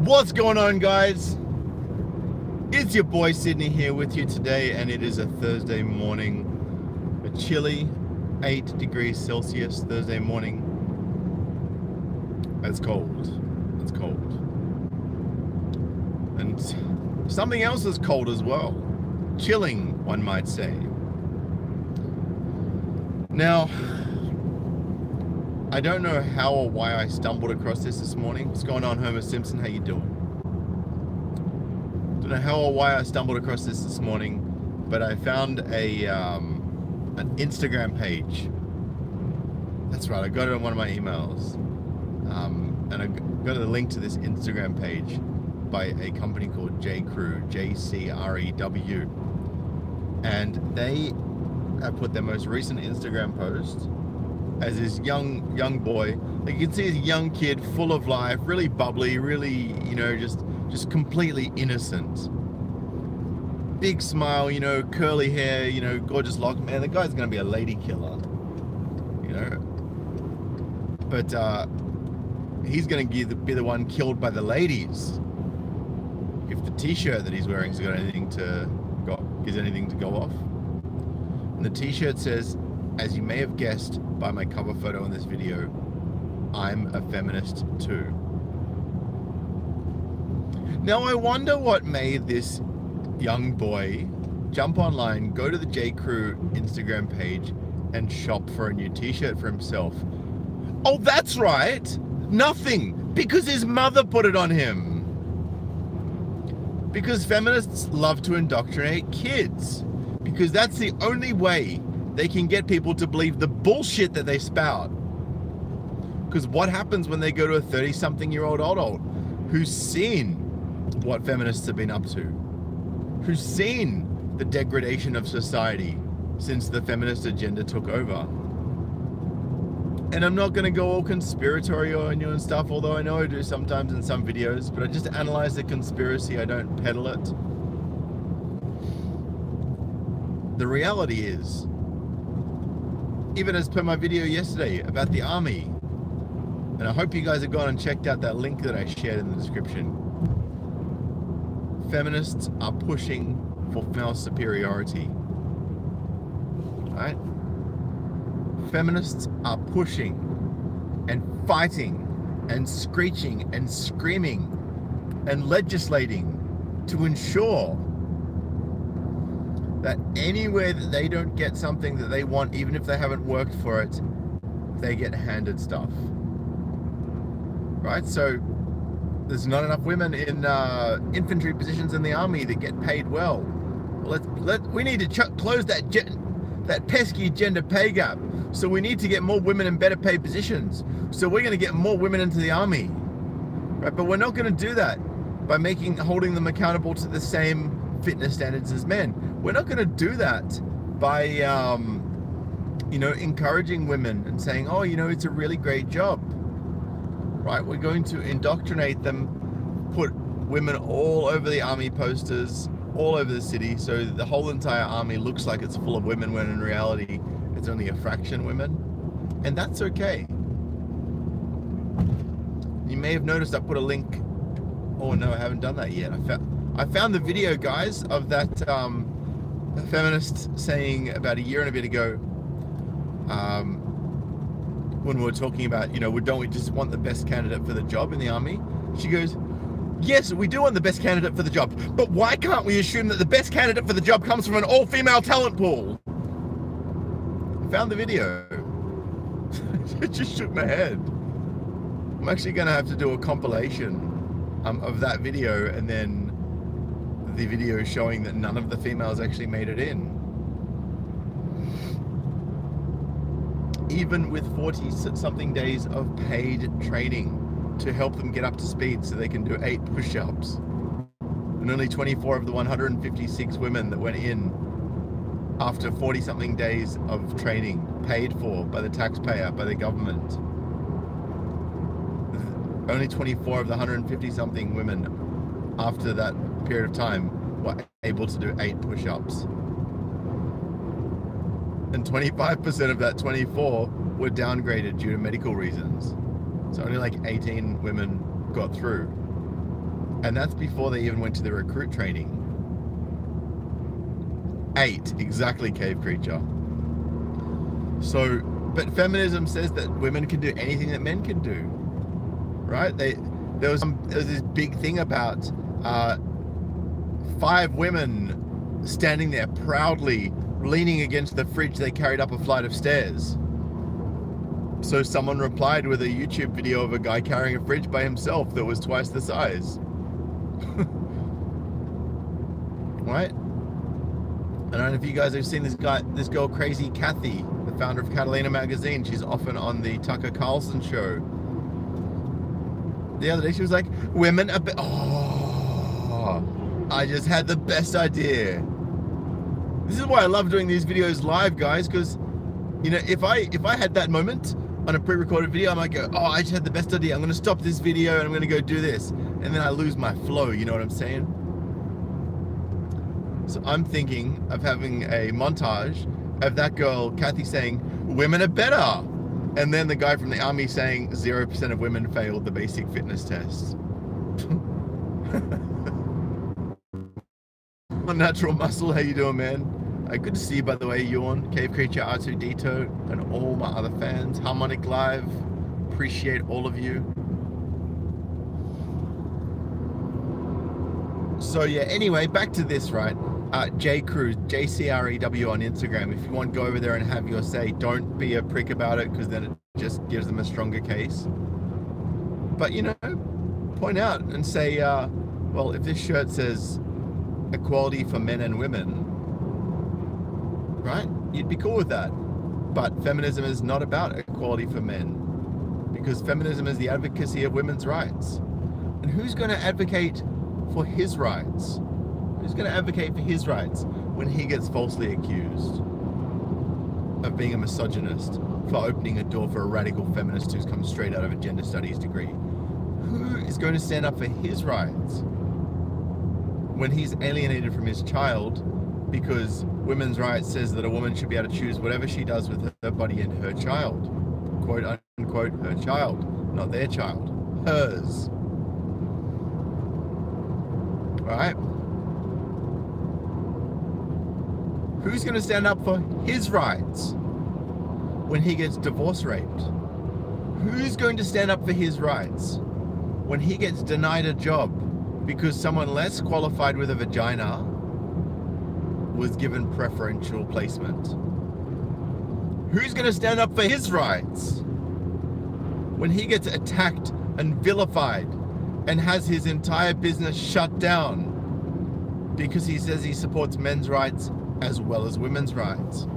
What's going on, guys? It's your boy Sydney here with you today, and it is a Thursday morning, a chilly 8 degrees Celsius Thursday morning. It's cold. It's cold. And something else is cold as well. Chilling, one might say. Now, I don't know how or why I stumbled across this morning. What's going on, Homer Simpson? How you doing? Don't know how or why I stumbled across this morning, but I found an Instagram page. That's right, I got it on one of my emails. And I got a link to this Instagram page by a company called JCrew, JCREW. And they have put their most recent Instagram post as this young boy. Like, you can see, he's a young kid, full of life, really bubbly, really, just completely innocent. Big smile, curly hair, gorgeous lock. Man, the guy's gonna be a lady killer, But he's gonna be the one killed by the ladies if the t-shirt that he's wearing has got anything to go off. And the t-shirt says, "As you may have guessed by my cover photo in this video, I'm a feminist too." Now, I wonder what made this young boy jump online, go to the JCrew Instagram page, and shop for a new t-shirt for himself. Oh, that's right. Nothing. Because his mother put it on him. Because feminists love to indoctrinate kids. Because that's the only way they can get people to believe the bullshit that they spout. Because what happens when they go to a 30-something-year-old adult who's seen what feminists have been up to, who's seen the degradation of society since the feminist agenda took over? And I'm not going to go all conspiratorial on you and stuff, although I know I do sometimes in some videos, but I just analyze the conspiracy, I don't peddle it. The reality is, even as per my video yesterday about the army, and I hope you guys have gone and checked out that link that I shared in the description, feminists are pushing for female superiority, right? Feminists are pushing and fighting and screeching and screaming and legislating to ensure that anywhere that they don't get something that they want, even if they haven't worked for it, they get handed stuff, right? So there's not enough women in infantry positions in the army that get paid well. We need to close that pesky gender pay gap. So we need to get more women in better paid positions. So we're going to get more women into the army, right? But we're not going to do that by holding them accountable to the same fitness standards as men. We're not going to do that by, encouraging women and saying, oh, it's a really great job, right? We're going to indoctrinate them, put women all over the army posters, all over the city, so the whole entire army looks like it's full of women, when in reality it's only a fraction women. And that's okay. You may have noticed I put a link. Oh no, I haven't done that yet. I found the video, guys, of that feminist saying about a year and a bit ago, when we were talking about, don't we just want the best candidate for the job in the army? She goes, yes, we do want the best candidate for the job, but why can't we assume that the best candidate for the job comes from an all-female talent pool? I found the video. I just shook my head. I'm actually going to have to do a compilation of that video, and then the video showing that none of the females actually made it in. Even with 40-something days of paid training to help them get up to speed so they can do 8 push-ups, and only 24 of the 156 women that went in after 40-something days of training, paid for by the taxpayer, by the government, only 24 of the 150-something women after that period of time were able to do 8 push-ups. And 25% of that 24 were downgraded due to medical reasons. So only like 18 women got through. And that's before they even went to the recruit training. 8, exactly, cave creature. So, but feminism says that women can do anything that men can do, right? There was this big thing about 5 women standing there proudly leaning against the fridge they carried up a flight of stairs. So someone replied with a YouTube video of a guy carrying a fridge by himself that was twice the size. Right? I don't know if you guys have seen this girl, Crazy Kathy, the founder of Catalina magazine. She's often on the Tucker Carlson show. The other day she was like, women are oh, I just had the best idea. This is why I love doing these videos live, guys, because, you know, if I had that moment on a pre-recorded video, I might go, oh, I just had the best idea. I'm going to stop this video and I'm going to go do this. And then I lose my flow, you know what I'm saying? So I'm thinking of having a montage of that girl, Kathy, saying, women are better. And then the guy from the army saying 0% of women failed the basic fitness test. Unnatural Muscle, how you doing, man? Good to see you, by the way, Yawn, Cave Creature, R2D2, and all my other fans. Harmonic Live, appreciate all of you. So yeah, anyway, back to this, right? J-Crew, JCREW on Instagram. If you want, go over there and have your say. Don't be a prick about it, because then it just gives them a stronger case. But, you know, point out and say, well, if this shirt says equality for men and women, right? You'd be cool with that. But feminism is not about equality for men, because feminism is the advocacy of women's rights. And who's going to advocate for his rights? Who's going to advocate for his rights when he gets falsely accused of being a misogynist for opening a door for a radical feminist who's come straight out of a gender studies degree? Who is going to stand up for his rights when he's alienated from his child because women's rights says that a woman should be able to choose whatever she does with her body and her child? Quote unquote, her child, not their child, hers. Right? Who's going to stand up for his rights when he gets divorce raped? Who's going to stand up for his rights when he gets denied a job because someone less qualified with a vagina was given preferential placement? Who's going to stand up for his rights when he gets attacked and vilified and has his entire business shut down because he says he supports men's rights as well as women's rights?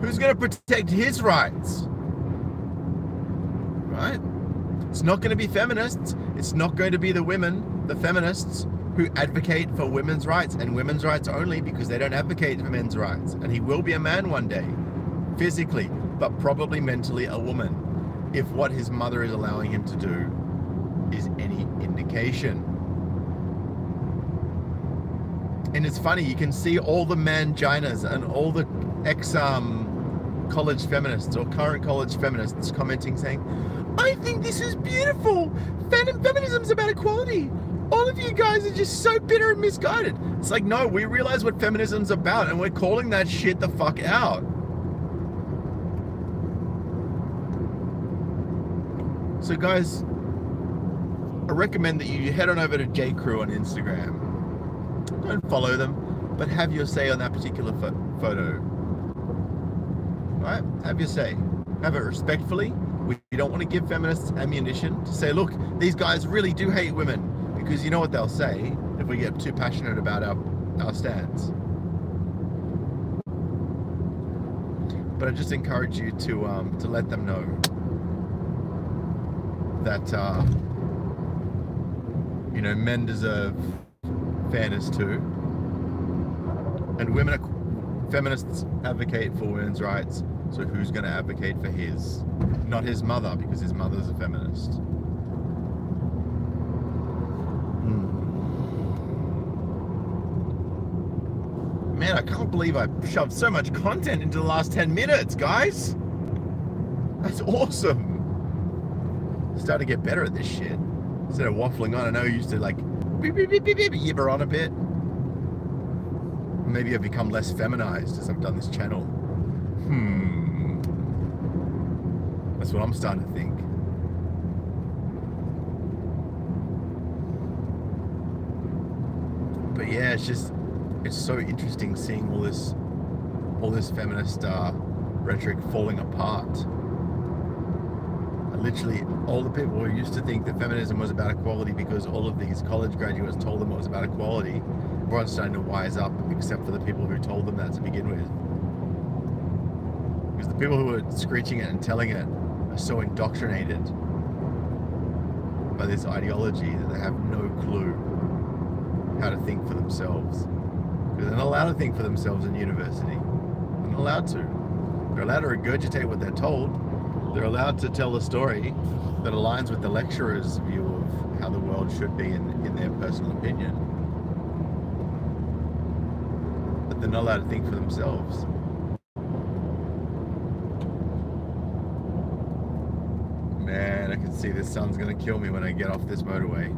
Who's going to protect his rights? Right? It's not going to be feminists. It's not going to be the women, the feminists, who advocate for women's rights and women's rights only, because they don't advocate for men's rights. And he will be a man one day, physically, but probably mentally a woman, if what his mother is allowing him to do is any indication. And it's funny, you can see all the manginas and all the ex-college feminists or current college feminists commenting saying, I think this is beautiful. Feminism's about equality. All of you guys are just so bitter and misguided. It's like, no, we realize what feminism's about and we're calling that shit the fuck out. So guys, I recommend that you head on over to J-Crew on Instagram. Don't follow them, but have your say on that particular photo. Right? Have your say. Have it respectfully. We don't want to give feminists ammunition to say, look, these guys really do hate women, because you know what they'll say if we get too passionate about our stance. But I just encourage you to let them know that you know, men deserve fairness too, and feminists advocate for women's rights. So who's going to advocate for his? Not his mother, because his mother's a feminist. Man, I can't believe I shoved so much content into the last 10 minutes, guys. That's awesome. Starting to get better at this shit. Instead of waffling on, I know you used to like beep, beep, beep, beep, beep, yibber on a bit. Maybe I've become less feminized as I've done this channel. That's what I'm starting to think. But yeah, it's so interesting seeing all this feminist rhetoric falling apart. Literally, all the people who used to think that feminism was about equality because all of these college graduates told them it was about equality, everyone's starting to wise up, except for the people who told them that to begin with. Because the people who are screeching it and telling it are so indoctrinated by this ideology that they have no clue how to think for themselves. Because they're not allowed to think for themselves in university. They're not allowed to. They're allowed to regurgitate what they're told. They're allowed to tell a story that aligns with the lecturer's view of how the world should be in their personal opinion. But they're not allowed to think for themselves. Man, I can see the sun's gonna kill me when I get off this motorway.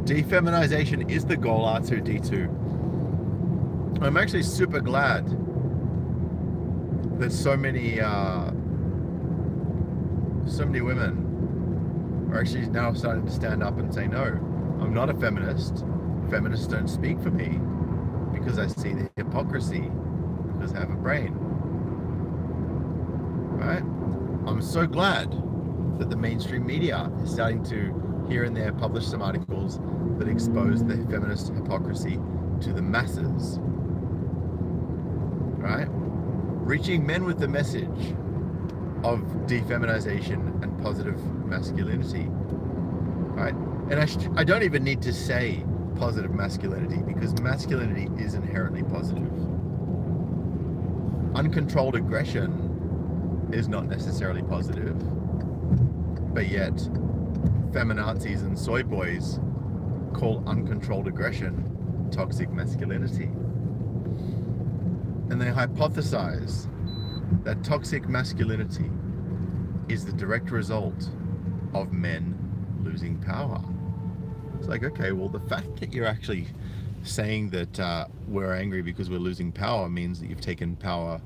Defeminization is the goal, R2D2. I'm actually super glad that so many women are actually now starting to stand up and say, no, I'm not a feminist. Feminists don't speak for me because I see the hypocrisy, because I have a brain. Right? I'm so glad that the mainstream media is starting to here and there publish some articles that expose the feminist hypocrisy to the masses. Right? Reaching men with the message of defeminization and positive masculinity. Right? And I don't even need to say positive masculinity, because masculinity is inherently positive. Uncontrolled aggression is not necessarily positive, but yet feminazis and soy boys call uncontrolled aggression toxic masculinity. And they hypothesize that toxic masculinity is the direct result of men losing power. It's like, okay, well, the fact that you're actually saying that we're angry because we're losing power means that you've taken power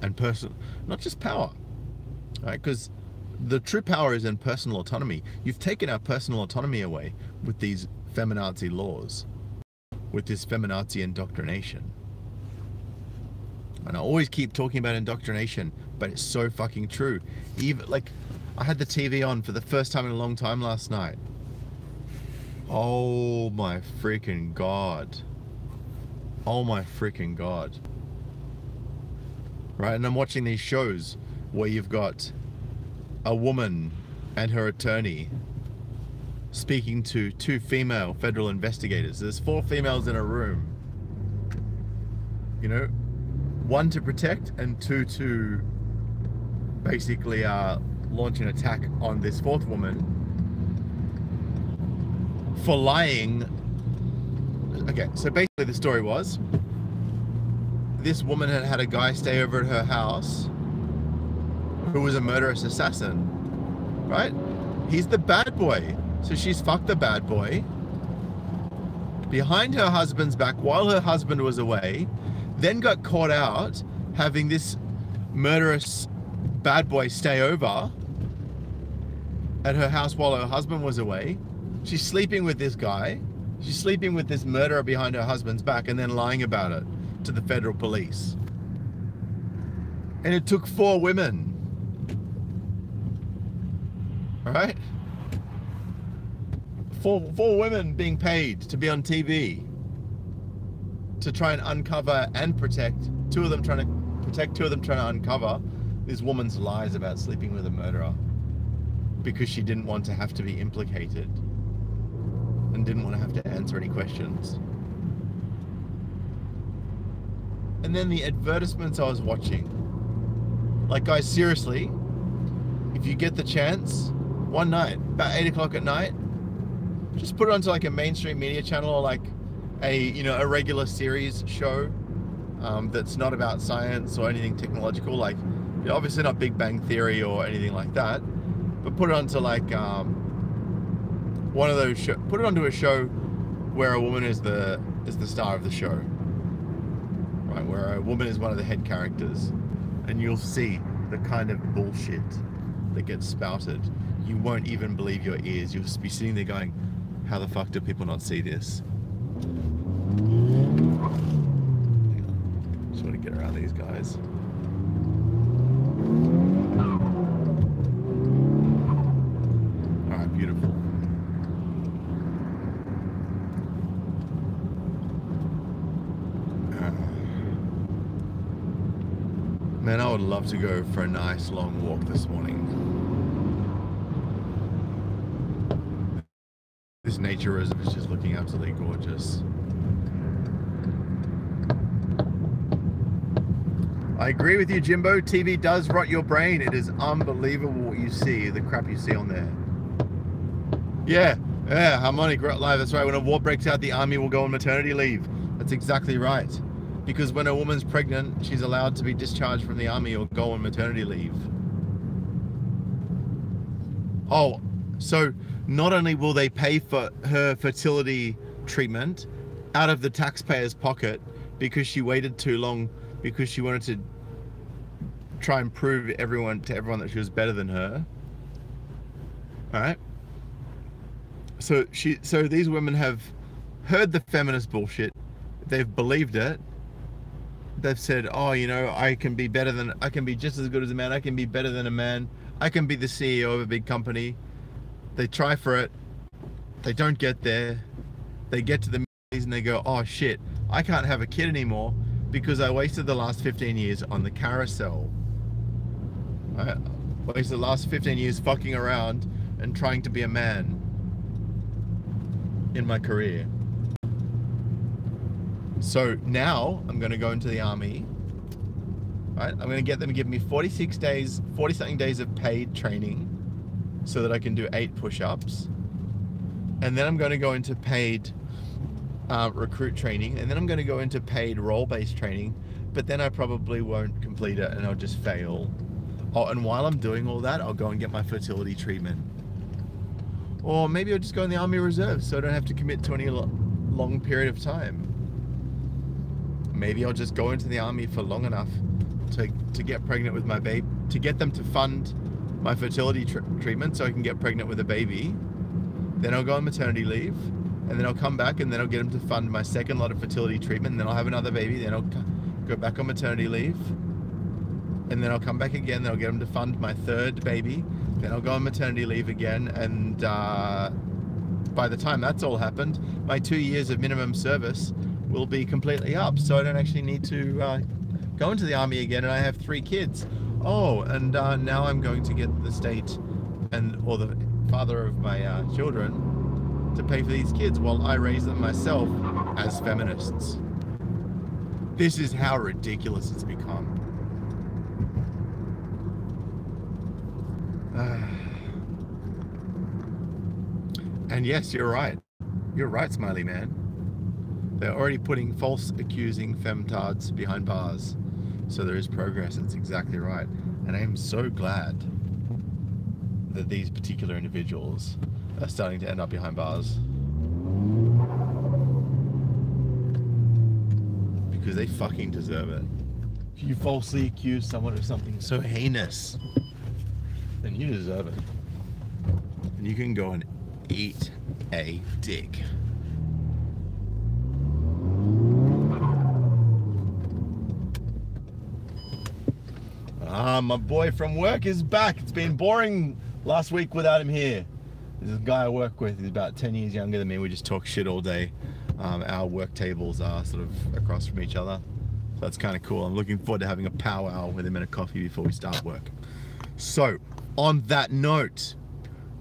and not just power, right? Because the true power is in personal autonomy. You've taken our personal autonomy away with these feminazi laws, with this feminazi indoctrination. And I always keep talking about indoctrination, but it's so fucking true. Even like, I had the TV on for the first time in a long time last night. Oh my freaking God. Oh my freaking God. Right, and I'm watching these shows where you've got a woman and her attorney speaking to two female federal investigators. There's 4 females in a room. You know, 1 to protect and 2 to basically launch an attack on this 4th woman for lying. Okay, so basically the story was, this woman had had a guy stay over at her house who was a murderous assassin, right? He's the bad boy. So she's fucked the bad boy behind her husband's back while her husband was away, then got caught out having this murderous bad boy stay over at her house while her husband was away. She's sleeping with this guy. She's sleeping with this murderer behind her husband's back and then lying about it to the federal police. And it took 4 women. All right? 4 women being paid to be on TV to try and uncover and protect. 2 of them trying to protect, 2 of them trying to uncover this woman's lies about sleeping with a murderer because she didn't want to have to be implicated and didn't want to have to answer any questions. And then the advertisements I was watching. Like, guys, seriously, if you get the chance, one night, about 8 o'clock at night, just put it onto like a mainstream media channel or like a, you know, a regular series show. that's not about science or anything technological, like, you know, obviously not Big Bang Theory or anything like that, but put it onto like one of those put it onto a show where a woman is the star of the show, right? Where a woman is one of the head characters, and you'll see the kind of bullshit that gets spouted. You won't even believe your ears. You'll just be sitting there going, how the fuck do people not see this? Just want to get around these guys. All right, beautiful. Man, I would love to go for a nice long walk this morning. This nature reserve is just looking absolutely gorgeous. I agree with you, Jimbo. TV does rot your brain. It is unbelievable what you see, the crap you see on there. Yeah, harmonic live. That's right. When a war breaks out, the army will go on maternity leave. That's exactly right. Because when a woman's pregnant, she's allowed to be discharged from the army or go on maternity leave. Oh, so not only will they pay for her fertility treatment out of the taxpayer's pocket because she waited too long, because she wanted to try and prove to everyone that she was better than her. All right. So these women have heard the feminist bullshit. They've believed it. They've said, oh, you know, I can be just as good as a man. I can be better than a man. I can be the CEO of a big company. They try for it. They don't get there. They get to the middle and they go, oh shit, I can't have a kid anymore because I wasted the last 15 years on the carousel. I wasted the last 15 years fucking around and trying to be a man in my career. So now I'm going to go into the army, right? I'm going to get them to give me 40 something days of paid training so that I can do 8 push-ups. And then I'm going to go into paid recruit training. And then I'm going to go into paid role-based training, but then I probably won't complete it and I'll just fail. Oh, and while I'm doing all that, I'll go and get my fertility treatment. Or maybe I'll just go in the Army Reserve so I don't have to commit to any long period of time. Maybe I'll just go into the army for long enough to get pregnant with my baby, to get them to fund my fertility treatment so I can get pregnant with a baby. Then I'll go on maternity leave, and then I'll come back and then I'll get them to fund my second lot of fertility treatment, and then I'll have another baby, then I'll go back on maternity leave, and then I'll come back again, then I'll get them to fund my third baby, then I'll go on maternity leave again, and by the time that's all happened, my 2 years of minimum service will be completely up, so I don't actually need to go into the army again, and I have 3 kids. Oh, and now I'm going to get the state or the father of my children to pay for these kids while I raise them myself as feminists. This is how ridiculous it's become. And yes, you're right. You're right, Smiley Man. They're already putting false accusing femtards behind bars. So there is progress. It's exactly right. And I am so glad that these particular individuals are starting to end up behind bars. Because they fucking deserve it. If you falsely accuse someone of something so heinous, then you deserve it. And you can go and eat a dick. My boy from work is back. It's been boring last week without him here. There's a guy I work with. He's about 10 years younger than me. We just talk shit all day. Our work tables are sort of across from each other. So that's kind of cool. I'm looking forward to having a powwow with him and a coffee before we start work. So, on that note,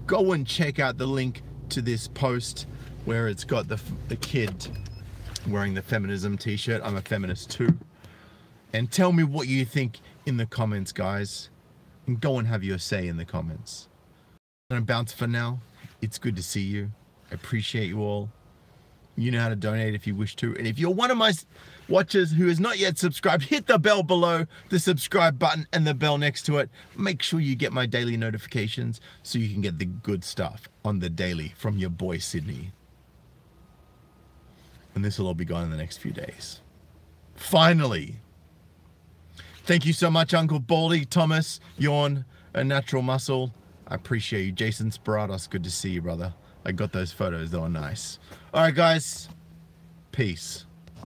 go and check out the link to this post where it's got the kid wearing the feminism t-shirt. I'm a feminist too. And tell me what you think in the comments, guys. And go and have your say in the comments. I'm gonna bounce for now. It's good to see you. I appreciate you all. You know how to donate if you wish to. And if you're one of my watchers who is not yet subscribed, hit the bell below, the subscribe button and the bell next to it. Make sure you get my daily notifications so you can get the good stuff on the daily from your boy Sydney. And this will all be gone in the next few days. Finally. Thank you so much, Uncle Baldy, Thomas, Yawn, a Natural Muscle. I appreciate you. Jason Sparados, good to see you, brother. I got those photos, they were nice. All right, guys. Peace.